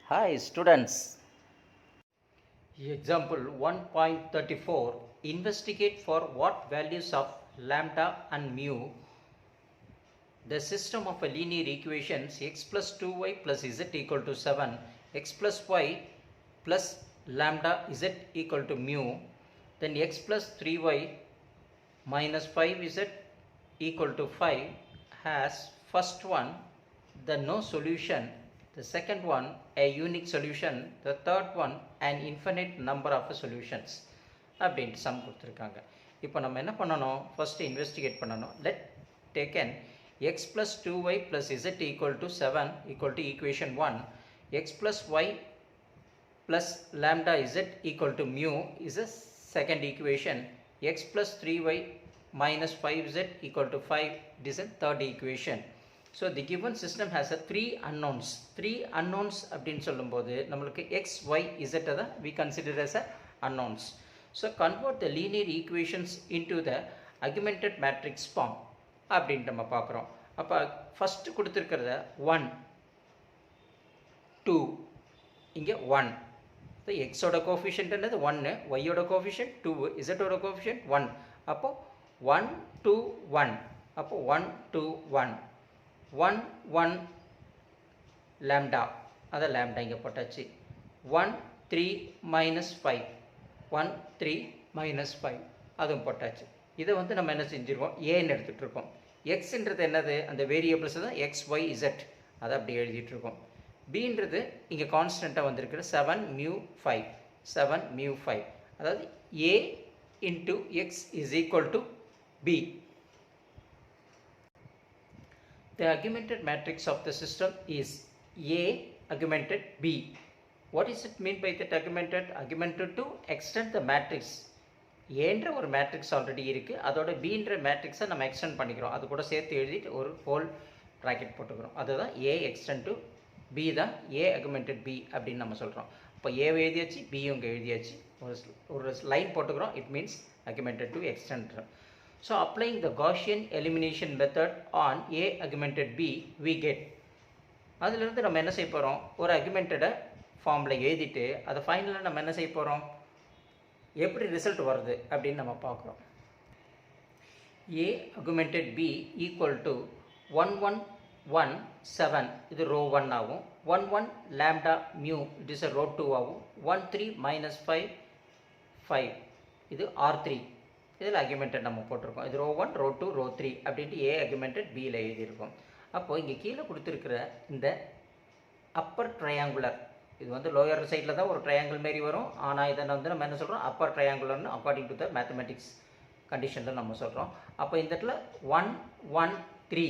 Hi students. Example 1.34. Investigate for what values of lambda and mu the system of a linear equations x plus 2y plus z equal to 7, x plus y plus lambda z equal to mu, then x plus 3y minus 5z equal to 5 has first one the no solution, the second one a unique solution, the third one an infinite number of solutions அப்படின்ட்டு some கொடுத்துருக்காங்க. இப்போ நம்ம என்ன பண்ணணும், first investigate பண்ணணும். Let taken x plus 2y plus z equal to 7 equal to equation 1, x plus y plus lambda z equal to mu is a second equation, x plus 3y minus 5z equal to 5 it is a third equation. So the given system has a three unknowns அப்படின்னு சொல்லும்போது நம்மளுக்கு x, y, z தான் we consider as a unknowns. So convert the linear equations into the augmented matrix form அப்படின்ட்டு நம்ம பார்க்குறோம். அப்போ first கொடுத்துருக்கிறத 1 2 இங்கே 1. So எக்ஸோட கோஃபிஷியன்ட் என்னது 1, ஒய்யோட கோஃபிஷியன்ட் 2, இசட்டோட கோஃபிஷியன்ட் 1. அப்போது 1 2 1. அப்போ 1 2 1 1 1 லேம்டா, அதை லேம்டா இங்கே போட்டாச்சு. 1 3 minus 5 1 3 minus 5 அதுவும் போட்டாச்சு. இதை வந்து நம்ம என்ன செஞ்சுருக்கோம், ஏன்னு எடுத்துகிட்டு இருக்கோம். எக்ஸுன்றது என்னது, அந்த வேரியபிள்ஸ் தான் எக்ஸ் ஒய் இசட், அதை அப்படி எழுதிட்டுருக்கோம். பின்றது இங்கே கான்ஸ்டண்ட்டாக வந்திருக்கிற 7 mu 5 7 mu 5, அதாவது a into x is equal to b. The augmented matrix of the system is A augmented B. What is it mean by that augmented? Augmented to extend the matrix. ஏன்ற ஒரு matrix already இருக்குது, அதோட பீன்ற மேட்ரிக்ஸை நம்ம extend பண்ணிக்கிறோம். அது கூட சேர்த்து எழுதிட்டு ஒரு ஹோல் ப்ராக்கெட் போட்டுக்கிறோம். அதுதான் ஏ எக்ஸ்டெண்ட் டு பி தான் ஏ அகுமெண்டட் பி அப்படின்னு நம்ம சொல்கிறோம். இப்போ ஏவை எழுதியாச்சு, பியும் இங்கே எழுதியாச்சு, ஒரு லைன் போட்டுக்கிறோம். It means augmented to extend. So applying the Gaussian elimination method on A augmented B we get, அதிலிருந்து நம்ம என்ன செய்ய போகிறோம், ஒரு அகுமெண்டடை ஃபார்மில் எழுதிட்டு அதை ஃபைனலாக நம்ம என்ன செய்ய போகிறோம், எப்படி ரிசல்ட் வருது அப்படின்னு நம்ம பார்க்குறோம். A augmented B equal to 1 1 1 7 இது ரோ 1 ஆகும், 1 1 lambda mu it is a row 2 ஆகும், 1 3 minus 5 5 இது R3. இதில் அக்யூமெண்டட் நம்ம போட்டிருக்கோம். இது ரோ 1 ரோ 2 ரோ 3 அப்படின்ட்டு ஏ அக்யூமெண்டட் பியில் எழுதியிருக்கோம். அப்போது இங்கே கீழே கொடுத்துருக்கிற இந்த அப்பர் ட்ரையாங்குலர், இது வந்து லோயர் சைடில் தான் ஒரு ட்ரையாங்கிள் மாரி வரும். ஆனால் இதை வந்து நம்ம என்ன சொல்கிறோம், அப்பர் ட்ரையாங்குலர்னு அக்கார்டிங் டு த மேத்தமெட்டிக்ஸ் கண்டிஷனில் நம்ம சொல்கிறோம். அப்போ இந்த இடத்துல 1 1 3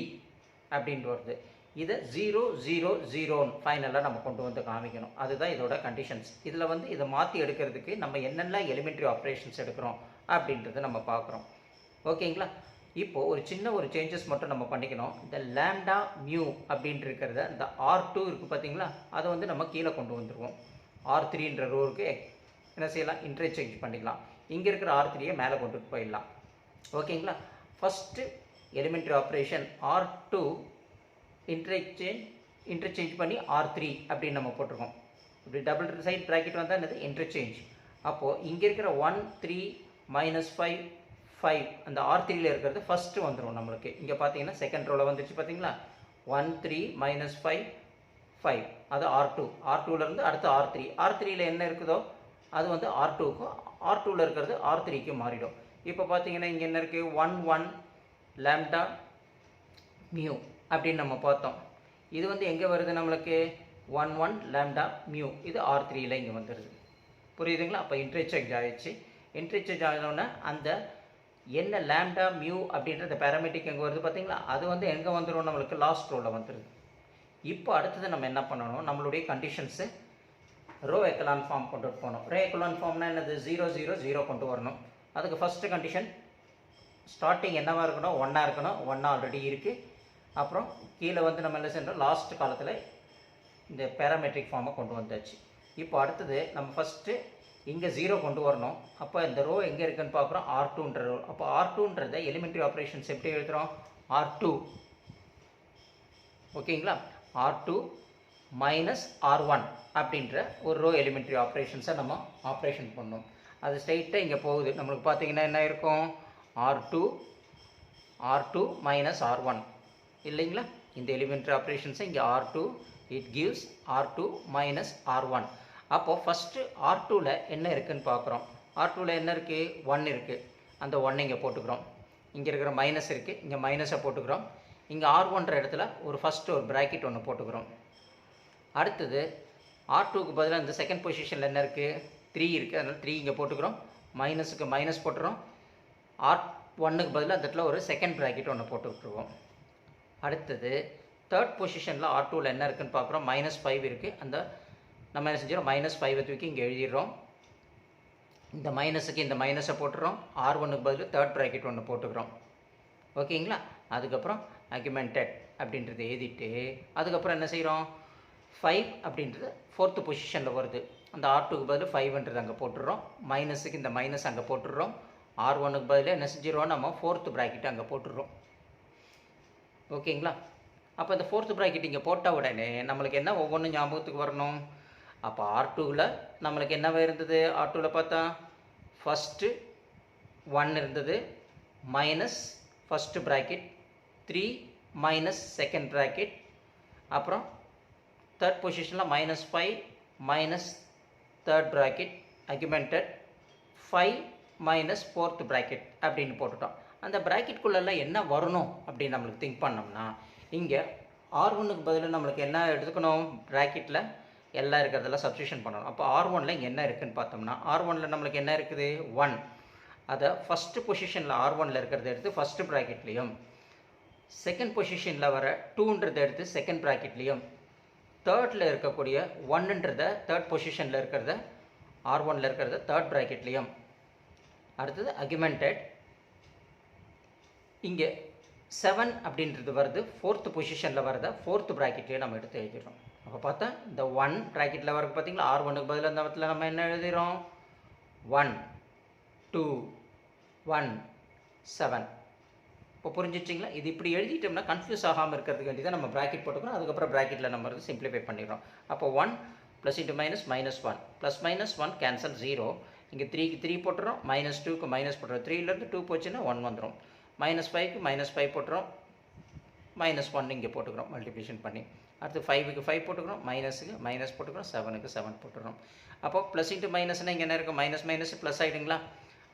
அப்படின்ட்டு வருது. இதை 0 0 0 ஃபைனலாக நம்ம கொண்டு வந்து காமிக்கணும். அதுதான் இதோட கண்டிஷன்ஸ். இதில் வந்து இதை மாற்றி எடுக்கிறதுக்கு நம்ம என்னென்ன எலிமெண்ட்ரி ஆப்ரேஷன்ஸ் எடுக்கிறோம் அப்படின்றத நம்ம பார்க்குறோம். ஓகேங்களா. இப்போது ஒரு சின்ன ஒரு சேஞ்சஸ் மட்டும் நம்ம பண்ணிக்கணும். இந்த லேம்டா மியூ அப்படின்ட்டு இருக்கிறத இந்த R2 இருக்குது பார்த்தீங்களா, அதை வந்து நம்ம கீழே கொண்டு வந்துடுவோம். R3ன்ற ரோவுக்கு என்ன செய்யலாம், இன்டர்சேஞ்ச் பண்ணிக்கலாம். இங்கே இருக்கிற R3யை மேலே கொண்டுட்டு போயிடலாம். ஓகேங்களா. First elementary operation R2 interchange பண்ணி R3 அப்படின்னு நம்ம போட்டிருக்கோம். இப்படி டபுள் சைட் ப்ராக்கெட் வந்தால் என்னது, இன்டர்சேஞ்ச். அப்போது இங்கே இருக்கிற 1 3 minus 5 5 அந்த R3யில் இருக்கிறது ஃபஸ்ட்டு வந்துடும் நம்மளுக்கு. இங்கே பார்த்தீங்கன்னா செகண்ட் ரோவில் வந்துருச்சு பார்த்தீங்களா. 1 3 minus 5 5 அது R2. R2லேருந்து அடுத்து R3. R3யில் என்ன இருக்குதோ அது வந்து R2க்கும், R2வில் இருக்கிறது R3க்கும் மாறிடும். இப்போ பார்த்தீங்கன்னா இங்கே என்ன இருக்குது, 1 1 லேம்டா மியூ அப்படின்னு நம்ம பார்த்தோம். இது வந்து எங்கே வருது நம்மளுக்கு, 1 1 லேம்டா மியூ, இது R3யில் இங்கே வந்துடுது. புரியுதுங்களா. அப்போ இன்டர்சேஞ்ச் ஆகிடுச்சு. இன்டர்சேஞ்ச் ஆகினோன்னா அந்த என்ன லேம்டா மியூ அப்படின்ற பேராமெட்ரிக் எங்கே வருது பார்த்தீங்களா, அது வந்து எங்கே வந்துடும், நம்மளுக்கு லாஸ்ட் ரோவில் வந்துடுது. இப்போ அடுத்தது நம்ம என்ன பண்ணணும், நம்மளுடைய கண்டிஷன்ஸு ரோ எக்கலான் ஃபார்ம் கொண்டு போகணும். ரோ எக்கலான் ஃபார்ம்னா என்னது, 0 0 0 கொண்டு வரணும். அதுக்கு ஃபஸ்ட்டு கண்டிஷன் ஸ்டார்டிங் என்னவாக இருக்கணும், 1 இருக்கணும். 1 ஆல்ரெடி இருக்குது. அப்புறம் கீழே வந்து நம்ம என்ன செய்யணும், லாஸ்ட் காலத்தில் இந்த பேராமெட்ரிக் ஃபார்மை கொண்டு வந்தாச்சு. இப்போ அடுத்தது நம்ம ஃபஸ்ட்டு இங்கே 0 கொண்டு வரணும். அப்போ இந்த ரோ எங்கே இருக்குன்னு பார்க்குறோம், R2ன்ற ரோ. அப்போ R2ன்றதை எலிமெண்ட்ரி ஆப்ரேஷன்ஸ் எப்படி எழுதுகிறோம், R2. ஓகேங்களா. R2 மைனஸ் ஆர்1 அப்படின்ற ஒரு ரோ எலிமெண்ட்ரி ஆப்ரேஷன்ஸை நம்ம ஆப்ரேஷன் பண்ணோம். அது ஸ்ட்ரைட்டாக இங்கே போகுது. நம்மளுக்கு பார்த்தீங்கன்னா என்ன இருக்கும், ஆர்2 மைனஸ் ஆர்1 இல்லைங்களா. இந்த எலிமெண்ட்ரி ஆப்ரேஷன்ஸை இங்கே R two it gives R two minus R one. அப்போது ஃபஸ்ட்டு ஆர்2வில் என்ன இருக்குதுன்னு பார்க்குறோம். ஆர்2வில் என்ன இருக்குது, 1 இருக்குது. அந்த 1 இங்கே போட்டுக்கிறோம். இங்கே இருக்கிற மைனஸ் இருக்குது, இங்கே மைனஸை போட்டுக்கிறோம். இங்கே ஆர்1ன்ற இடத்துல ஃபஸ்ட்டு ஒரு ப்ராக்கெட் ஒன்று போட்டுக்கிறோம். அடுத்தது ஆர்2க்கு பதிலாக இந்த செகண்ட் பொசிஷனில் என்ன இருக்குது, 3 இருக்குது. அதனால் 3 இங்கே போட்டுக்கிறோம். மைனஸுக்கு மைனஸ் போட்டுறோம். ஆர்1க்கு பதிலாக அந்த இடத்துல ஒரு செகண்ட் ப்ராக்கெட் ஒன்று போட்டு விட்டுருவோம். அடுத்தது தேர்ட் பொசிஷனில் ஆர்2வில் என்ன இருக்குதுன்னு பார்க்குறோம். -5 இருக்குது. அந்த நம்ம என்ன செஞ்சிடும், -5 தூக்கி இங்கே எழுதிடுறோம். இந்த மைனஸுக்கு இந்த மைனஸை போட்டுறோம். ஆர்1க்கு பதில் தேர்ட் ப்ராக்கெட் ஒன்று போட்டுக்கிறோம். ஓகேங்களா. அதுக்கப்புறம் அக்யூமெண்டட் அப்படின்றத எழுதிட்டு அதுக்கப்புறம் என்ன செய்கிறோம், 5 அப்படின்றது ஃபோர்த்து பொசிஷனில் வருது. அந்த ஆர்2க்கு பதில் 5ன்றது அங்கே போட்டுடுறோம். மைனஸுக்கு இந்த மைனஸ் அங்கே போட்டுடுறோம். ஆர்1க்கு பதில் என்ன செஞ்சிடுவோம், நம்ம ஃபோர்த்து ப்ராக்கெட் அங்கே போட்டுடுறோம். ஓகேங்களா. அப்போ இந்த ஃபோர்த்து ப்ராக்கெட் இங்கே போட்டால் உடனே நம்மளுக்கு என்ன ஒவ்வொன்றும் ஞாபகத்துக்கு வரணும். அப்போ ஆர்2வில் நம்மளுக்கு என்னவா இருந்தது, ஆர்2வில் பார்த்தா ஃபஸ்ட்டு 1 இருந்தது, minus first bracket 3 minus second bracket, அப்புறம் தேர்ட் பொசிஷனில் -5 minus third bracket augmented 5 minus fourth bracket அப்படின்னு போட்டுட்டோம். அந்த ப்ராக்கெட்குள்ளெல்லாம் என்ன வரணும் அப்படின்னு நம்மளுக்கு திங்க் பண்ணோம்னா, இங்கே ஆர்1க்கு பதில் நம்மளுக்கு என்ன எடுத்துக்கணும், ப்ராக்கெட்டில் எல்லாம் இருக்கிறதெல்லாம் சப்ஸ்டியூஷன் பண்ணணும். அப்போ ஆர்1ல் இங்கே என்ன இருக்குதுன்னு பார்த்தோம்னா, ஆர்1ல் நம்மளுக்கு என்ன இருக்குது, 1. அதை ஃபஸ்ட்டு பொசிஷனில் ஆர்1ல் இருக்கிறத எடுத்து ஃபஸ்ட்டு ப்ராக்கெட்லேயும், செகண்ட் பொசிஷனில் வர 2ன்றதை எடுத்து செகண்ட் ப்ராக்கெட்லேயும், தேர்டில் இருக்கக்கூடிய 1ன்றதை தேர்ட் பொசிஷனில் இருக்கிறத ஆர்1ல் இருக்கிறத தேர்ட் ப்ராக்கெட்லேயும், அடுத்தது அக்யூமெண்டட் இங்கே 7 அப்படின்றது வருது ஃபோர்த்து பொசிஷனில் வரத ஃபோர்த்து ப்ராக்கெட்லேயே நம்ம எடுத்து எழுதிடுறோம். அப்போ பார்த்தா இந்த 1 ப்ராக்கெட்டில் வரது பார்த்தீங்களா, ஆர்1க்கு பதில் அந்த இடத்துல நம்ம என்ன எழுதிடுறோம், 1 2 1 7. இப்போ புரிஞ்சிச்சிங்களா. இது இப்படி எழுதிட்டோம்னா கன்ஃபியூஸ் ஆகாமல் இருக்கிறதுக்கு வேண்டி தான் நம்ம ப்ராக்கெட் போட்டுக்கிறோம். அதுக்கப்புறம் ப்ராக்கெட்டில் நம்ம வந்து சிம்பிளிஃபை பண்ணிடுறோம். அப்போ 1 plus into minus -1 plus -1 cancel 0. இங்கே 3க்கு 3 போட்டுறோம், -2க்கு மைனஸ் போட்டுறோம். 3லேருந்து 2 போச்சுன்னா 1 வந்துடும். -5க்கு -5 போட்டுறோம், -1 இங்கே போட்டுக்கிறோம் மல்டிப்ளிகேஷன் பண்ணி. அடுத்து 5க்கு 5 போட்டுக்கிறோம், மைனஸுக்கு மைனஸ் போட்டுக்கிறோம், 7க்கு 7 போட்டுக்கிறோம். அப்போ ப்ளஸ் இன்ட்டு மைனஸ்னால் இங்கே என்ன இருக்கும், மைனஸ் மைனஸ் ப்ளஸ் ஆகிடுங்களா.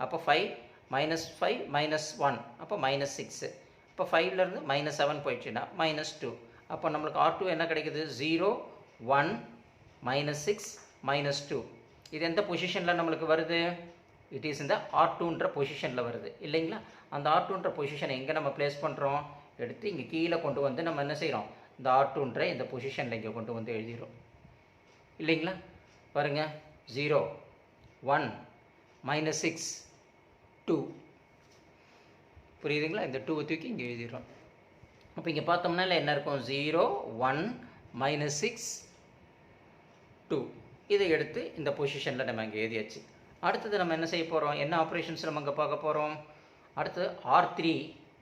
அப்போ 5 -5 -1 அப்போ -6. இப்போ 5லேருந்து -7 போயிடுச்சுன்னா -2. அப்போ நம்மளுக்கு R2 என்ன கிடைக்குது, 0 1 -6 -2. இது எந்த பொசிஷனில் நம்மளுக்கு வருது, இட் இஸ் இந்த R2ன்ற பொசிஷனில் வருது இல்லைங்களா. அந்த R2ன்ற பொசிஷனை எங்கே நம்ம ப்ளேஸ் பண்ணுறோம், எடுத்து இங்கே கீழே கொண்டு வந்து நம்ம என்ன செய்கிறோம், இந்த R2ன்ற இந்த பொசிஷனில் இங்கே கொண்டு வந்து எழுதிடும் இல்லைங்களா. பாருங்கள் 0 1 -6 2 புரியுதுங்களா. இந்த 2 தூக்கி இங்கே எழுதிடுறோம். அப்போ இங்கே பார்த்தோம்னா என்ன இருக்கும், 0 1 -6 2. இதை எடுத்து இந்த பொசிஷனில் நம்ம இங்கே எழுதியாச்சு. அடுத்தது நம்ம என்ன செய்ய போகிறோம், என்ன ஆப்ரேஷன்ஸ் நம்ம இங்கே பார்க்க போகிறோம். அடுத்து R3,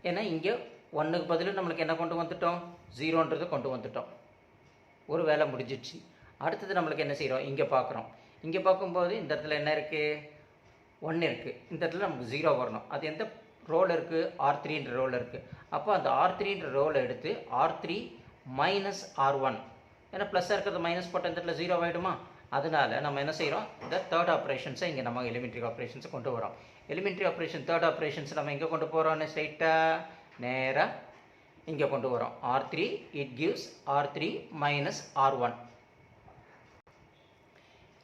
ஏன்னா இங்கே 1க்கு பதில் நம்மளுக்கு என்ன கொண்டு வந்துட்டோம், 0ன்றது கொண்டு வந்துட்டோம். ஒரு வேலை முடிஞ்சிடுச்சு. அடுத்தது நம்மளுக்கு என்ன செய்கிறோம், இங்கே பார்க்குறோம். இங்கே பார்க்கும்போது இந்த இடத்துல என்ன இருக்குது, 1 இருக்குது. இந்த இடத்துல நமக்கு 0 வரணும். அது எந்த ரோல் இருக்குது, R3ன்ற ரோல் இருக்குது. அப்போ அந்த R3ன்ற ரோலை எடுத்து R3 -R1, ஏன்னா ப்ளஸ்ஸாக இருக்கிறது மைனஸ் போட்ட இந்த இடத்துல 0 ஆகிடுமா. அதனால் நம்ம என்ன செய்கிறோம், இந்த தேர்ட் ஆப்ரேஷன்ஸை இங்கே நம்ம எலிமெண்ட்ரி ஆப்ரேஷன்ஸை கொண்டு வரோம். எலிமெண்ட்ரி ஆப்ரேஷன் தேர்ட் ஆப்ரேஷன்ஸ் நம்ம எங்கே கொண்டு போகிறோம்னு ஸ்ட்ரைட்டாக நேராக இங்கே கொண்டு வரோம். R3 it gives R3 -R1.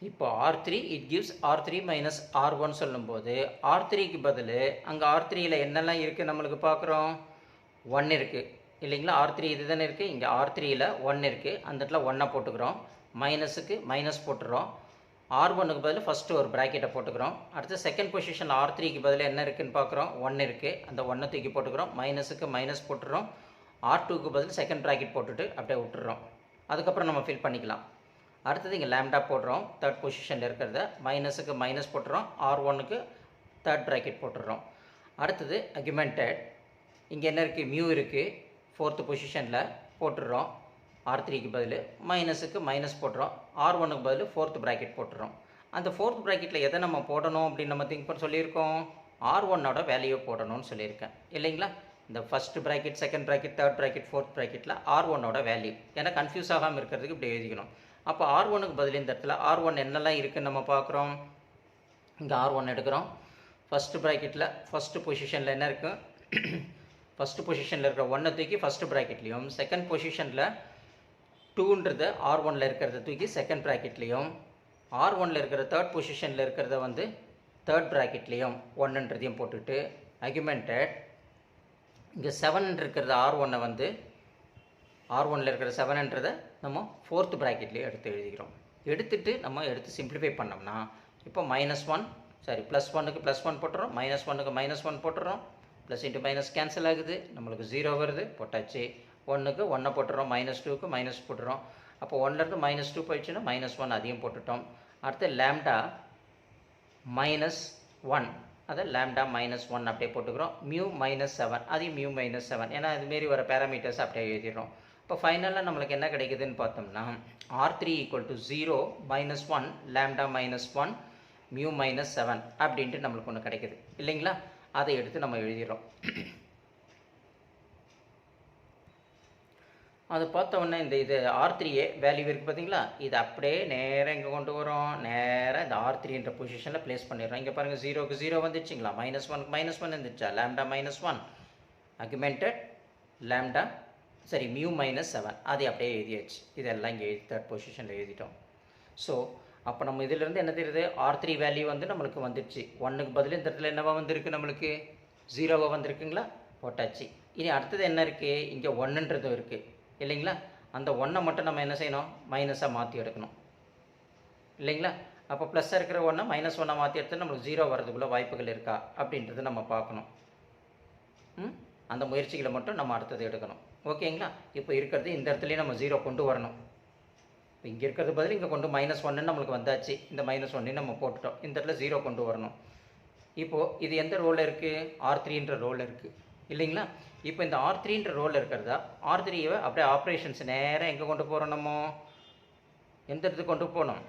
இப்போ R3 it gives R3 -R1 சொல்லும்போது R3க்கு பதில் அங்கே R3யில் என்னெல்லாம் இருக்குது நம்மளுக்கு பார்க்குறோம், 1 இருக்குது இல்லைங்களா. R3 இது தானே இருக்குது, இங்கே R3யில் 1 இருக்குது. அந்த இடத்துல 1 போட்டுக்கிறோம், மைனஸுக்கு மைனஸ் போட்டுறோம். R1க்கு பதில் ஃபஸ்ட்டு ஒரு ப்ராக்கெட்டை போட்டுக்கிறோம். அடுத்து செகண்ட் பொசிஷனில் R3க்கு பதில் என்ன இருக்குதுன்னு பார்க்குறோம், 1 இருக்குது. அந்த 1 தூக்கி போட்டுக்கிறோம், மைனஸுக்கு மைனஸ் போட்டுறோம். R2க்கு பதில் செகண்ட் ப்ராக்கெட் போட்டுட்டு அப்படியே விட்டுறோம். அதுக்கப்புறம் நம்ம ஃபில் பண்ணிக்கலாம். அடுத்தது இங்கே லேம்டா போடுறோம், தேர்ட் பொசிஷனில் இருக்கிறத மைனஸுக்கு மைனஸ் போட்டுறோம், R1க்கு தேர்ட் ப்ராக்கெட் போட்டுடுறோம். அடுத்தது அக்யூமெண்டட், இங்கே என்ன இருக்குது, மியூ இருக்குது, ஃபோர்த்து பொசிஷனில் போட்டுடுறோம். R3க்கு பதில் மைனஸுக்கு மைனஸ் போட்டுறோம், R1க்கு பதில் ஃபோர்த் ப்ராக்கெட் போட்டுறோம். அந்த ஃபோர்த் ப்ராக்கெட்டில் எதை நம்ம போடணும் அப்படின்னு நம்ம திங்க் பண்ண சொல்லியிருக்கோம், R1ஓட வேல்யூ போடணும்னு சொல்லியிருக்கேன் இல்லைங்களா. இந்த first bracket, second bracket, third bracket, fourth ப்ராக்கெட்டில் R1ஓட வேல்யூ, ஏன்னா கன்ஃபியூஸ் ஆகாமல் இருக்கிறதுக்கு இப்படி எழுதிக்கணும். அப்போ R1க்கு பதில் இந்த இடத்துல R1 என்னெல்லாம் இருக்குதுன்னு நம்ம பார்க்குறோம். இங்கே R1 எடுக்கிறோம். ஃபஸ்ட்டு ப்ராக்கெட்டில் ஃபஸ்ட்டு பொசிஷனில் என்ன இருக்குது, ஃபஸ்ட்டு பொசிஷனில் இருக்கிற 1 தூக்கி ஃபஸ்ட்டு ப்ராக்கெட்லேயும், செகண்ட் பொசிஷனில் 2ன்றது R1ல் இருக்கிறத தூக்கி செகண்ட் ப்ராக்கெட்லேயும், R1ல் இருக்கிற தேர்ட் பொசிஷனில் இருக்கிறத வந்து தேர்ட் ப்ராக்கெட்லேயும் 1ன்றதையும் போட்டுட்டு அக்யூமெண்டட் இங்கே 7 இருக்கிறது R1 வந்து R1ல் இருக்கிற 7ன்றதை நம்ம ஃபோர்த் ப்ராக்கெட்லேயே எடுத்து எழுதிக்கிறோம். எடுத்துட்டு நம்ம எடுத்து சிம்பிளிஃபை பண்ணோம்னா இப்போ -1 சாரி +1க்கு +1 போட்டுறோம், -1க்கு -1 போட்டுறோம், ப்ளஸ் இன்ட்டு மைனஸ் கேன்சல் ஆகுது, நம்மளுக்கு 0 வருது, போட்டாச்சு. 1க்கு 1 போட்டுறோம், -2க்கு மைனஸ் போட்டுறோம். அப்போ 1லேருந்து -2 போயிடுச்சுன்னா -1 அதையும் போட்டுட்டோம். அடுத்து லேம்டா -1 அதை லேம்டா -1 அப்படியே போட்டுக்கிறோம். μ-7 அதையும் μ-7, ஏன்னா இதுமாரி வர பேராமீட்டர்ஸ் அப்படியே எழுதிடுறோம். இப்போ ஃபைனலாக நம்மளுக்கு என்ன கிடைக்குதுன்னு பார்த்தோம்னா R3 = 0 -1 லேம்டா -1 μ-7 அப்படின்ட்டு நம்மளுக்கு ஒன்று கிடைக்குது இல்லைங்களா. அதை எடுத்து நம்ம எழுதிடுறோம். அது பார்த்த உடனே இது R3A வேல்யூ இருக்குது பார்த்தீங்களா, இது அப்படியே நேராக இங்கே கொண்டு வரோம், நேராக இந்த R3ன்ற பொசிஷனில் ப்ளேஸ் பண்ணிடுறோம். இங்கே பாருங்கள் 0க்கு 0 வந்துச்சுங்களா, -1க்கு -1 இருந்துச்சா, லேம்டா -1 அக்யூமெண்டட் லேம்டா சரி μ-7 அதை அப்படியே எழுதியாச்சு. இதெல்லாம் இங்கே தேர்ட் பொசிஷனில் எழுதிட்டோம். ஸோ அப்போ நம்ம இதிலேருந்து என்ன தெரியுது, R3 வேல்யூ வந்து நம்மளுக்கு வந்துடுச்சு. 1க்கு பதில் இந்த இடத்துல என்னவா வந்திருக்கு, நம்மளுக்கு 0வா வந்திருக்குங்களா, போட்டாச்சு. இனி அடுத்தது என்ன இருக்குது, இங்கே 1ன்றதும் இருக்குது இல்லைங்களா. அந்த 1 மட்டும் நம்ம என்ன செய்யணும், மைனஸாக மாற்றி எடுக்கணும் இல்லைங்களா. அப்போ ப்ளஸ்ஸாக இருக்கிற 1 -1 மாற்றி எடுத்து நம்மளுக்கு 0 வரதுக்குள்ள வாய்ப்புகள் இருக்கா அப்படின்றது நம்ம பார்க்கணும். அந்த முயற்சிகளை மட்டும் நம்ம அடுத்தது எடுக்கணும் ஓகேங்களா. இப்போ இருக்கிறது இந்த இடத்துலையும் நம்ம 0 கொண்டு வரணும். இப்போ இங்கே இருக்கிறது பதில் இங்கே கொண்டு -1 நம்மளுக்கு வந்தாச்சு. இந்த -1 நம்ம போட்டுட்டோம். இந்த இடத்துல 0 கொண்டு வரணும். இப்போது இது எந்த ரோலில் இருக்குது, R3ன்ற ரோலில் இருக்குது இல்லைங்களா. இப்போ இந்த R3ன்ற ரோலில் இருக்கிறதா R3வை அப்படியே ஆப்ரேஷன்ஸ் நேராக எங்கே கொண்டு போகிறோம், நம்ம எந்த இடத்துக்கு கொண்டு போகணும்,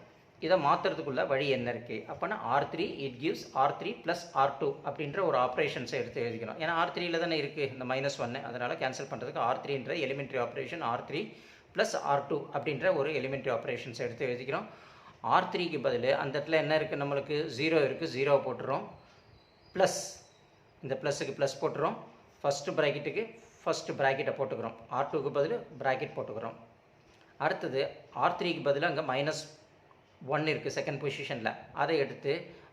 இதை மாற்றுறதுக்குள்ள வழி என்ன இருக்குது. அப்போனா R3 it gives R3 + R2 அப்படின்ற ஒரு ஆப்ரேஷன்ஸை எடுத்து எழுதிக்கணும். ஏன்னா R3ல் தானே இருக்குது இந்த -1, அதனால் கேன்சல் பண்ணுறதுக்கு R3ன்ற எலிமெண்ட்ரி ஆப்ரேஷன் R3 + R2 அப்படின்ற ஒரு எலிமெண்ட்ரி ஆப்ரேஷன்ஸ் எடுத்து எழுதிக்கிறோம். R3க்கு பதில் அந்த இடத்துல என்ன இருக்குது, நம்மளுக்கு 0 இருக்குது, 0 போட்டுறோம், ப்ளஸ் இந்த ப்ளஸுக்கு ப்ளஸ் போட்டுறோம், ஃபஸ்ட்டு ப்ராக்கெட்டுக்கு ஃபஸ்ட்டு ப்ராக்கெட்டை போட்டுக்கிறோம், R2க்கு பதில் ப்ராக்கெட் போட்டுக்கிறோம். அடுத்தது R3க்கு பதில் அங்கே -1 இருக்குது செகண்ட் பொசிஷனில், அதை எடுத்து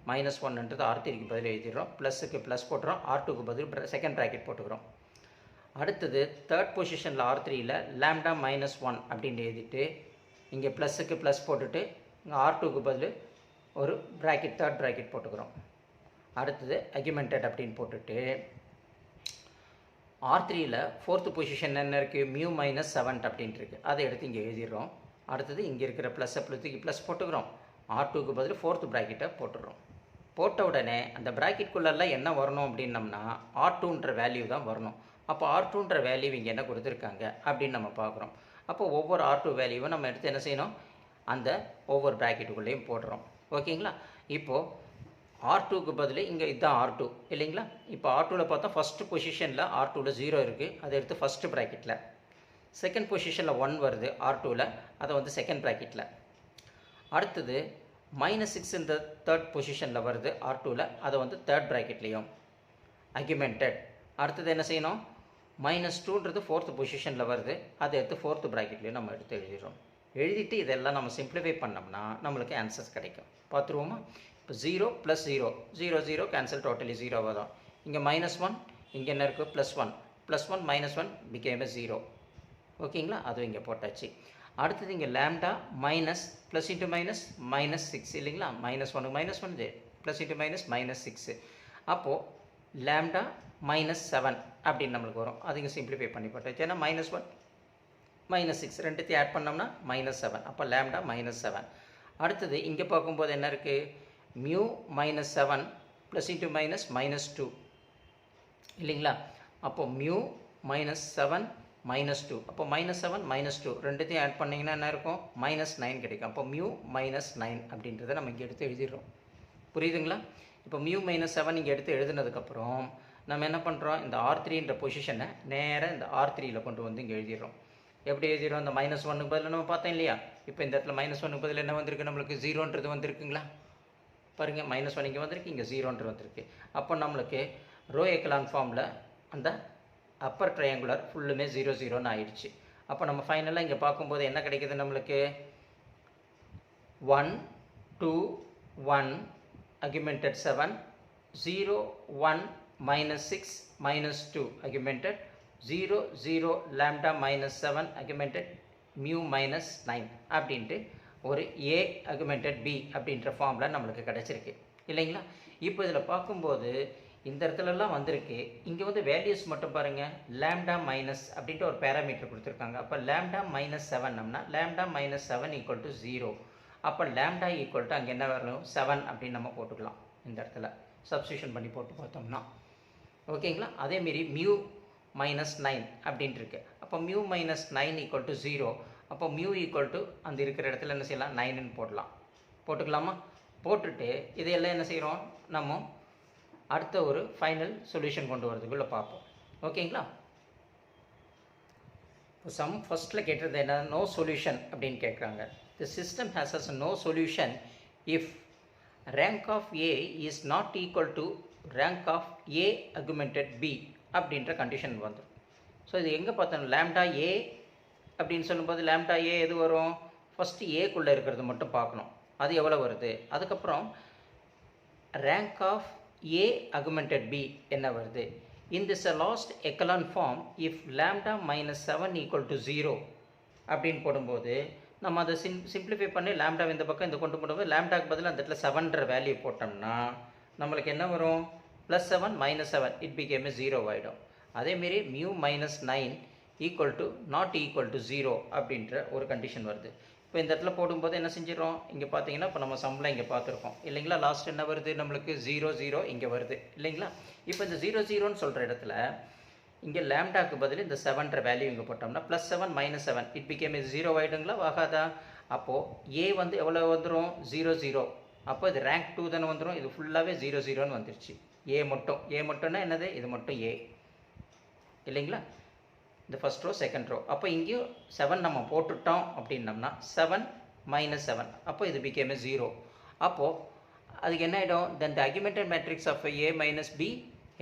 -1ன்றது R3க்கு பதில் எழுதிடுறோம், ப்ளஸுக்கு ப்ளஸ் போட்டுறோம், R2க்கு பதில் செகண்ட் ப்ராக்கெட் போட்டுக்கிறோம். அடுத்தது தேர்ட் பொசிஷனில் R3யில் லேம்டா -1 அப்படின்னு எழுதிட்டு இங்கே ப்ளஸுக்கு ப்ளஸ் போட்டுட்டு இங்கே R2க்கு பதில் ஒரு ப்ராக்கெட் தேர்ட் ப்ராக்கெட் போட்டுக்கிறோம். அடுத்தது அக்யூமெண்டட் அப்படின்னு போட்டுட்டு R3யில் ஃபோர்த்து பொசிஷன் என்ன இருக்குது, μ-7 அப்படின்ட்டு இருக்குது, அதை எடுத்து இங்கே எழுதிடுறோம். அடுத்தது இங்கே இருக்கிற ப்ளஸ்ஸை ப்ளஸுக்கு ப்ளஸ் போட்டுக்கிறோம், R2க்கு பதில் ஃபோர்த்து ப்ராக்கெட்டை போட்டுடுறோம். போட்ட உடனே அந்த ப்ராக்கெட்குள்ளெல்லாம் என்ன வரணும் அப்படின்னம்னா R2ன்ற வேல்யூ தான் வரணும். அப்போ R2ன்ற வேல்யூ இங்கே என்ன கொடுத்துருக்காங்க அப்படின்னு நம்ம பார்க்குறோம். அப்போ ஒவ்வொரு R2 வேல்யூவை நம்ம எடுத்து என்ன செய்யணும், அந்த ஒவ்வொரு ப்ராக்கெட்டுக்குள்ளேயும் போடுறோம் ஓகேங்களா. இப்போது R2க்கு பதில் இங்கே இதுதான் R2 இல்லைங்களா. இப்போ R2வில் பார்த்தா ஃபஸ்ட்டு பொசிஷனில் R2வில் 0 இருக்குது, அதை எடுத்து ஃபஸ்ட்டு ப்ராக்கெட்டில், செகண்ட் பொசிஷனில் 1 வருது R2வில், அதை வந்து செகண்ட் ப்ராக்கெட்டில். அடுத்தது -6 இந்த தேர்ட் பொசிஷனில் வருது R2வில், அதை வந்து தேர்ட் ப்ராக்கெட்லேயும் அக்யூமெண்டட். அடுத்தது என்ன செய்யணும், -2ன்றது ஃபோர்த்து பொசிஷனில் வருது, அதை எடுத்து ஃபோர்த்து ப்ராக்கெட்லேயும் நம்ம எடுத்து எழுதிடுறோம். எழுதிட்டு இதெல்லாம் நம்ம சிம்பிளிஃபை பண்ணோம்னா நம்மளுக்கு ஆன்சர்ஸ் கிடைக்கும். பார்த்துருவோமா. இப்போ 0 + 0 0 0 கேன்சல், டோட்டலி 0 தான். இங்கே -1, இங்கே என்ன இருக்குது +1 +1 -1 became a 0 ஓகேங்களா. அதுவும் இங்கே போட்டாச்சு. அடுத்தது இங்கே லேம்டா ப்ளஸ் இன்ட்டு -6 இல்லைங்களா. -1க்கு -1 ப்ளஸ் இன்ட்டு -6, அப்போது லேம்டா -7 அப்படின்னு நம்மளுக்கு வரும். அது இங்கே சிம்பிளிஃபை பண்ணி போட்டாச்சு. ஏன்னா -1 -6 ரெண்டுத்தையும் ஆட் பண்ணோம்னா -7, அப்போ லேம்டா -7. அடுத்தது இங்கே பார்க்கும்போது என்ன இருக்குது, μ-7 ப்ளஸ் இன்ட்டு -2 இல்லைங்களா. அப்போது μ-7 -2. அப்போ -7 -2 ரெண்டுத்தையும் ஆட் பண்ணிங்கன்னா என்ன இருக்கும் -9 கிடைக்கும். அப்போ மியூ -9 அப்படின்றத நம்ம இங்கே எடுத்து எழுதிடுறோம். புரியுதுங்களா? இப்போ மியூ -7 இங்கே எடுத்து எழுதுனதுக்கப்புறம் நம்ம என்ன பண்ணுறோம், இந்த R3ன்ற பொசிஷனை நேராக இந்த R3யில் கொண்டு வந்து இங்கே எழுதிடுறோம். எப்படி எழுதிடுறோம், இந்த -1க்கு பதில் நம்ம பார்த்தோம் இல்லையா? இப்போ இந்த இடத்துல -1க்கு பதில் என்ன வந்திருக்கு, நம்மளுக்கு 0ன்றது வந்திருக்குங்களா? பாருங்கள், -1 இங்கே வந்திருக்கு, இங்கே 0ன்றது வந்திருக்கு. அப்போ நம்மளுக்கு ரோ எக்கலான் ஃபார்மில் அந்த அப்பர் ட்ரையாங்குலர் ஃபுல்லுமே 0 0ன்னு ஆயிடுச்சு. அப்போ நம்ம ஃபைனலாக இங்கே பார்க்கும்போது என்ன கிடைக்குது நம்மளுக்கு, 1 2 1 augmented 7 0 1 -6 -2 augmented 0 0 lambda -7 augmented mu -9 அப்படின்ட்டு ஒரு A augmented B அப்படின்ற ஃபார்மில் நம்மளுக்கு கிடச்சிருக்கு இல்லைங்களா? இப்போ இதில் பார்க்கும்போது இந்த இடத்துலலாம் வந்திருக்கு. இங்கே வந்து வேல்யூஸ் மட்டும் பாருங்கள், லேம்டா மைனஸ் அப்படின்ட்டு ஒரு பேராமீட்டர் கொடுத்துருக்காங்க. அப்போ லேம்டா -7னா லேம்டா -7 ஈக்குவல் டு 0. அப்போ லேம்டா ஈக்குவல் டு அங்கே என்ன வரணும் 7 அப்படின்னு நம்ம போட்டுக்கலாம். இந்த இடத்துல சப்ஸ்டியூஷன் பண்ணி போட்டு பார்த்தோம்னா ஓகேங்களா? அதேமாரி மியூ -9 அப்படின்ட்டு இருக்கு. அப்போ மியூ -9 ஈக்குவல் டு 0. அப்போ மியூ ஈக்குவல் டு அந்த இருக்கிற இடத்துல என்ன செய்யலாம், 9ன்னு போடலாம். போட்டுக்கலாமா? போட்டுட்டு இதையெல்லாம் என்ன செய்கிறோம், நம்ம அடுத்த ஒரு ஃபைனல் சொல்யூஷன் கொண்டு வரதுக்குள்ளே பார்ப்போம். ஓகேங்களா? இப்போ சம் ஃபஸ்ட்டில் கேட்டது என்ன, நோ சொல்யூஷன் அப்படின்னு கேட்குறாங்க. The system has as no solution if rank of A is not equal to rank of A augmented B அப்படின்ற கண்டிஷன் வந்துடும். ஸோ இது எங்கே பார்த்தோம், லேம்டா ஏ அப்படின்னு சொல்லும்போது லேம்டா ஏ எது வரும், ஃபஸ்ட்டு ஏக்குள்ளே இருக்கிறது மட்டும் பார்க்கணும், அது எவ்வளோ வருது. அதுக்கப்புறம் rank of A augmented B என்ன வருது. In this last echelon form if lambda -7 equal to 0 அப்படின்னு போடும்போது நம்ம அதை சிம்பிளிஃபை பண்ணி லேம்டா இந்த பக்கம் இந்த கொண்டு போடும்போது லேம்டாக்கு பதில் அந்த இடத்துல 7ன்ற வேல்யூ போட்டோம்னா நம்மளுக்கு என்ன வரும், +7 -7 இட் பிகேம் 0 ஆகிடும். அதேமாரி mu -9 equal to not equal to 0 அப்படின்ற ஒரு கண்டிஷன் வருது. இப்போ இந்த இடத்துல போடும்போது என்ன செஞ்சிடறோம், இங்கே பார்த்தீங்கன்னா இப்போ நம்ம சம்மில் இங்கே பார்த்துருக்கோம் இல்லைங்களா, லாஸ்ட் என்ன வருது நம்மளுக்கு 0 0 இங்கே வருது இல்லைங்களா. இப்போ இந்த 0 0ன்னு சொல்கிற இடத்துல இங்கே லேம்டாக்கு பதில் இந்த 7ன்ற வேல்யூ இங்கே போட்டோம்னா +7 -7 இட் பிகேம் 0 ஆகிடுங்களா, ஆகாதா? அப்போது ஏ வந்து எவ்வளோ வந்துடும் 0 0. அப்போ இது ரேங்க் 2 தானே வந்துடும், இது ஃபுல்லாகவே 0 0ன்னு வந்துருச்சு. ஏ மட்டும்னா என்னது, இது மட்டும் ஏ இல்லைங்களா, இந்த ஃபஸ்ட் ரோ செகண்ட் ரோ. அப்போ இங்கேயும் 7 நம்ம போட்டுட்டோம் அப்படின்னம்னா 7 -7 அப்போ இது பிகேம் 0. அப்போது அதுக்கு என்ன ஆகிடும், then the augmented matrix of A minus B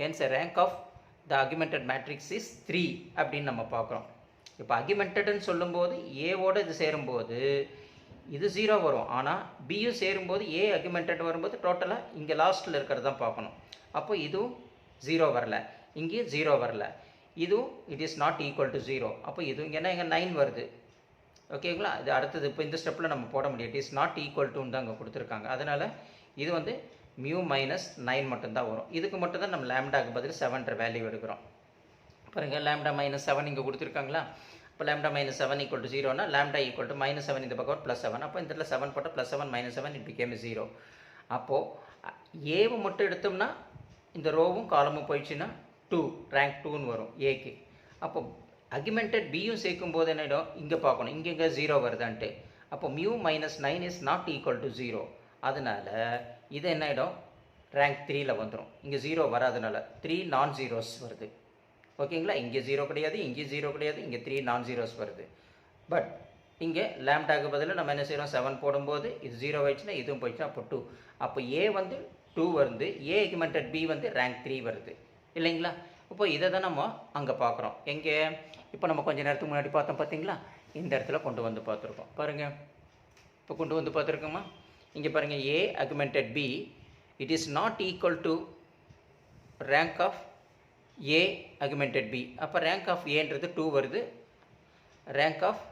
hence rank of the augmented matrix is 3 அப்படின்னு நம்ம பார்க்குறோம். இப்போ அக்யூமெண்டட்னு சொல்லும்போது ஏவோடு இது சேரும்போது இது 0 வரும், ஆனால் பியும் சேரும்போது ஏ அக்யூமெண்டட் வரும்போது டோட்டலாக இங்கே லாஸ்ட்டில் இருக்கிறது தான் பார்க்கணும். அப்போ இதுவும் 0 வரல, இங்கேயும் 0 வரல, இதுவும் it is not equal to 0. அப்போ இது ஏன்னா இங்கே 9 வருது ஓகேங்களா. இது அடுத்தது இப்போ இந்த ஸ்டெப்பில் நம்ம போட முடியும், இட் இஸ் நாட் ஈக்குவல் டுன்னு தான் அங்கே கொடுத்துருக்காங்க. அதனால் இது வந்து மியூ -9 மட்டும்தான் வரும். இதுக்கு மட்டும் தான் நம்ம லேம்டாக்கு பதில் 7ன்ற வேல்யூ எடுக்கிறோம். பாருங்கள், லேம்டா -7 இங்கே கொடுத்துருக்காங்களா. இப்போ லேம்டா -7 ஈக்குவல் டு 0னா லேம்டா ஈக்குவல் டு -7 இந்த பக்கம் +7. அப்போ இந்த இடத்துல 7 போட்டால் +7 -7 இட் பிகேம் 0. அப்போது ஏவை மட்டும் எடுத்தோம்னா இந்த ரோவும் காலமும் போயிடுச்சுன்னா 2 ரேங்க் 2ன்னு வரும் ஏக்கு. அப்போ அக்யூமெண்டட் பியும் சேர்க்கும் போது என்னிடம் இங்கே பார்க்கணும், இங்கே 0 வருதான்ட்டு. அப்போ mu -9 is not equal to 0. அதனால் இது என்ன ஆகிடும், ரேங்க் 3ல் வந்துடும். இங்கே 0 வராதனால 3 நான் ஜீரோஸ் வருது ஓகேங்களா. இங்கே 0 கிடையாது, இங்கே 0 கிடையாது, இங்கே 3 நான் ஜீரோஸ் வருது. பட் இங்கே லேம்டாக்கு பதில் நம்ம என்ன செய்கிறோம், 7 போடும்போது இது 0 ஆயிடுச்சுன்னா இதுவும் போயிடுச்சுன்னா அப்போ 2. அப்போ ஏ வந்து 2 வருது, ஏ அக்யூமெண்டட் பி வந்து ரேங்க் 3 வருது இல்லைங்களா. இப்போ இதை தான் நம்ம அங்கே பார்க்குறோம். எங்கே, இப்போ நம்ம கொஞ்சம் நேரத்துக்கு முன்னாடி பார்த்தோம் பார்த்தீங்களா, இந்த இடத்துல கொண்டு வந்து பார்த்துருக்கோம். பாருங்கள், இப்போ கொண்டு வந்து பார்த்துருக்கோமா, இங்கே பாருங்கள், A augmented B it is not equal to rank of A augmented B. அப்போ ரேங்க் ஆஃப் ஏன்றது 2 வருது, rank of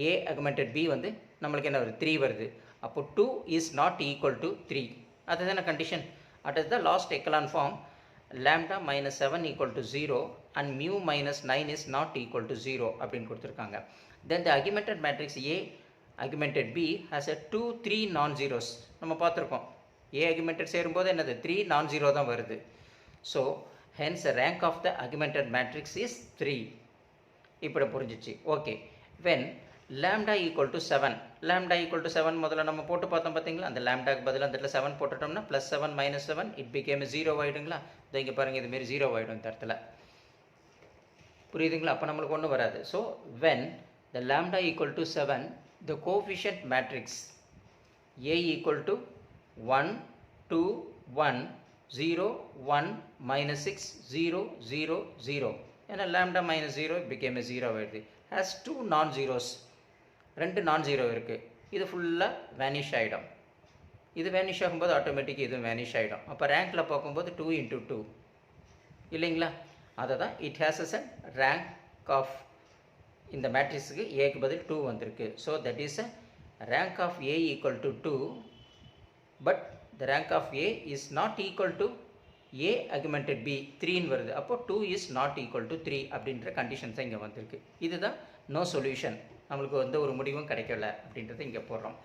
A augmented B வந்து நம்மளுக்கு என்ன வருது 3 வருது. அப்போ 2 இஸ் நாட் ஈக்குவல் டு 3. அதுதான condition. It is the last echelon form lambda -7 equal to 0 and mu -9 is not equal to 0 அப்படின்னு கொடுத்துருக்காங்க. Then the augmented matrix A augmented B has a 2 3 non-zeros. நம்ம பார்த்துருக்கோம், A augmented சேரும்போது என்னது 3 non-zero தான் வருது. So hence the rank of the augmented matrix is 3. இப்படி புரிஞ்சிச்சு. Okay. when lambda equal to 7, lambda equal to 7 முதல்ல நம்ம போட்டு பார்த்தோம் பார்த்தீங்களா, அந்த லாம்டாக்கு பதிலாக அந்த இடத்துல 7 போட்டுட்டோம்னா ப்ளஸ் 7 மைனஸ் 7 இட் பிகேம் 0 ஆகிடுங்களா. இதை இங்கே பாருங்கள், இதுமாரி 0 ஆகிடும் இந்த இடத்துல. புரியுதுங்களா? அப்போ நம்மளுக்கு ஒன்றும் வராது. So when the lambda equal to 7, the coefficient matrix A equal to 1 2 1 0 1 minus 6 0 0 0, ஏன்னா lambda minus 0 it became a 0 ஆகிடுது. has 2 non-zeros, 2 non-zero இருக்குது. இது ஃபுல்லாக வேனிஷ் ஆகிடும். இது வேனிஷ் ஆகும்போது ஆட்டோமேட்டிக் இது வேனிஷ் ஆகிடும். அப்போ ரேங்கில் பார்க்கும்போது 2 into 2 இல்லைங்களா. அதை தான் it has as an rank of, இந்த மேட்ரிக்ஸுக்கு ஏக்கு பதில் 2 வந்திருக்கு. So that is a rank of A equal to 2, but the rank of A is not equal to A augmented B 3ன்னு வருது. அப்போ 2 இஸ் நாட் ஈக்குவல் டு 3 அப்படின்ற conditions தான் இங்கே வந்திருக்கு. இதுதான் நோ சொல்யூஷன், நம்மளுக்கு ஒரு முடிவும் கிடைக்கல அப்படின்றத இங்கே போடுறோம்.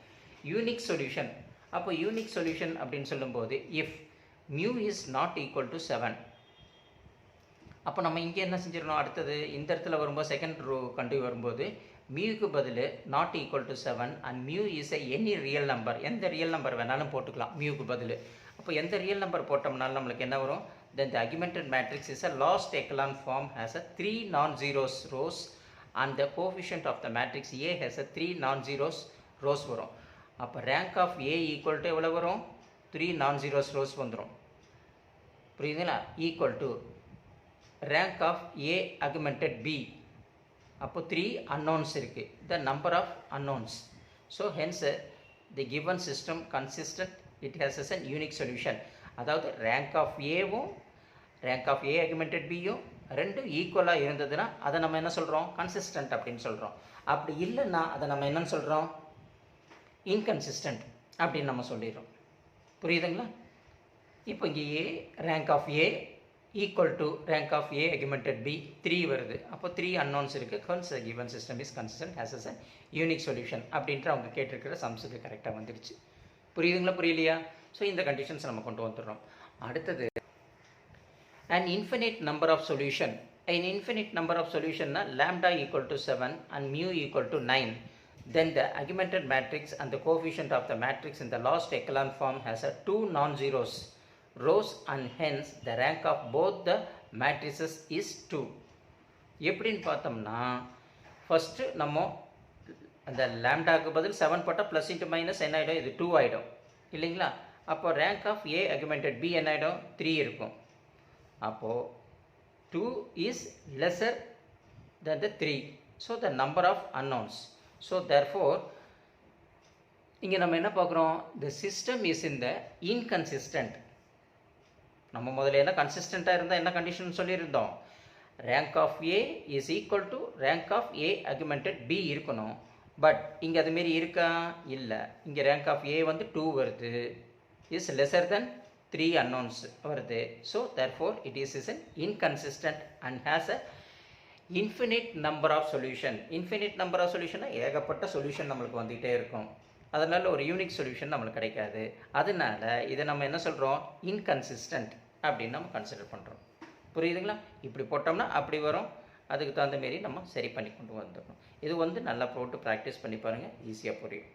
Unique solution. அப்போ யூனிக் சொல்யூஷன் அப்படின்னு சொல்லும்போது if mu is not equal to 7, அப்போ நம்ம இங்கே என்ன செஞ்சிடணும், அடுத்தது இந்த இடத்துல வரும்போது செகண்ட் ரோ கண்டினியூ வரும்போது மியூக்கு பதில் not equal to 7 and mu is any real number, எந்த ரியல் நம்பர் வேணாலும் போட்டுக்கலாம் மியூக்கு பதில். அப்போ எந்த ரியல் நம்பர் போட்டோம்னாலும் நம்மளுக்கு என்ன வரும், then the augmented matrix is a last echelon form, has a 3 non-zeros rows and the coefficient of the matrix A has a 3 non-zeros rows வரும். அப்போ rank of A equal to எவ்வளோ வரும், 3 non-zeros rows வந்துடும். புரியுதுங்களா. equal to rank of A augmented B, அப்போ 3 unknowns இருக்குது, the number of unknowns. So hence the given system consistent, it has as a unique solution. அதாவது rank of ஏவும் rank of A augmented பியும் ரெண்டும் ஈக்குவலாக இருந்ததுன்னா அதை நம்ம என்ன சொல்கிறோம், கன்சிஸ்டன்ட் அப்படின்னு சொல்கிறோம். அப்படி இல்லைன்னா அதை நம்ம என்னன்னு சொல்கிறோம், இன்கன்சிஸ்டன்ட் அப்படின்னு நம்ம சொல்லிடுறோம். புரியுதுங்களா. இப்போ இங்கே A rank of A equal to rank of A augmented B 3 வருது. அப்போ 3 அன்னோன்ஸ் இருக்குது. Hence the given system is consistent has as a unique solution அப்படின்ற அவங்க கேட்டிருக்கிற சம்ஸுக்கு கரெக்டாக வந்துடுச்சு. புரியுதுங்களா, புரியலையா. ஸோ இந்த கண்டிஷன்ஸ் நம்ம கொண்டு வந்துடுறோம். அடுத்தது an infinite number of solution. An infinite number of solution na lambda equal to 7 and mu equal to 9, then the augmented matrix and the coefficient of the matrix in the last echelon form has a 2 non-zeros rows and hence the rank of both the matrices is 2. எப்படின்னு பார்த்தோம்னா first நம்ம அந்த லாம்டாக்கு பதில் 7 போட்டால் plus into minus என்ன ஆகிடும், இது 2 ஆகிடும் இல்லைங்களா. அப்போ rank of A augmented B என்ன ஆகிடும், 3 இருக்கும். அப்போது 2 is lesser than the 3, so the number of unknowns. So therefore இங்கே நம்ம என்ன பார்க்குறோம், the system is in the inconsistent. நம்ம முதல்ல என்ன கன்சிஸ்டண்ட்டாக இருந்தால் என்ன கண்டிஷன் சொல்லியிருந்தோம், rank of A is equal to rank of A augmented B இருக்கணும். பட் இங்கே அதுமாரி இருக்கா, இல்லை. இங்கே ரேங்க் ஆஃப் ஏ வந்து 2 வருது, இஸ் லெஸர் தென் 3 unknowns வருது. So therefore it is an inconsistent and has a infinite number of solution. infinite number of solution ஏகப்பட்ட சொல்யூஷன் நம்மளுக்கு வந்துகிட்டே இருக்கும். அதனால் ஒரு யூனிக் சொல்யூஷன் நம்மளுக்கு கிடைக்காது. அதனால இதை நம்ம என்ன சொல்கிறோம், இன்கன்சிஸ்டன்ட் அப்படின்னு நம்ம கன்சிடர் பண்ணுறோம். புரியுதுங்களா. இப்படி போட்டோம்னா அப்படி வரும், அதுக்கு தகுந்த மாரி நம்ம சரி பண்ணி கொண்டு வந்துடணும். இது நல்லா போட்டு ப்ராக்டிஸ் பண்ணி பாருங்கள், ஈஸியாக புரியும்.